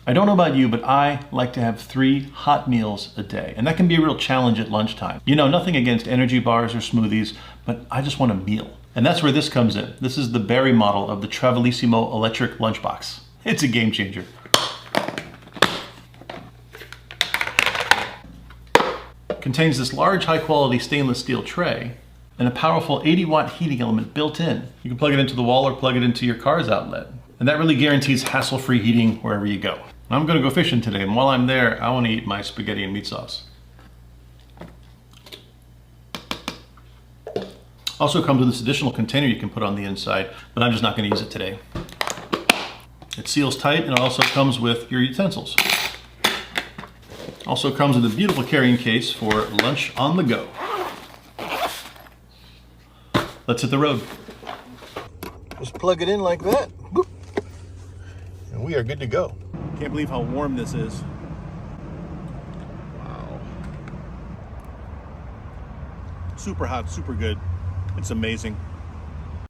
I don't know about you, but I like to have 3 hot meals a day, and that can be a real challenge at lunchtime. You know, nothing against energy bars or smoothies, but I just want a meal. And that's where this comes in. This is the Berry model of the TRAVELISIMO electric lunchbox. It's a game changer. It contains this large, high-quality stainless steel tray and a powerful 80-watt heating element built in. You can plug it into the wall or plug it into your car's outlet. And that really guarantees hassle-free heating wherever you go. I'm gonna go fishing today, and while I'm there, I wanna eat my spaghetti and meat sauce. Also comes with this additional container you can put on the inside, but I'm just not gonna use it today. It seals tight, and it also comes with your utensils. Also comes with a beautiful carrying case for lunch on the go. Let's hit the road. Just plug it in like that, boop, and we are good to go. Can't believe how warm this is. Wow. Super hot, super good. It's amazing.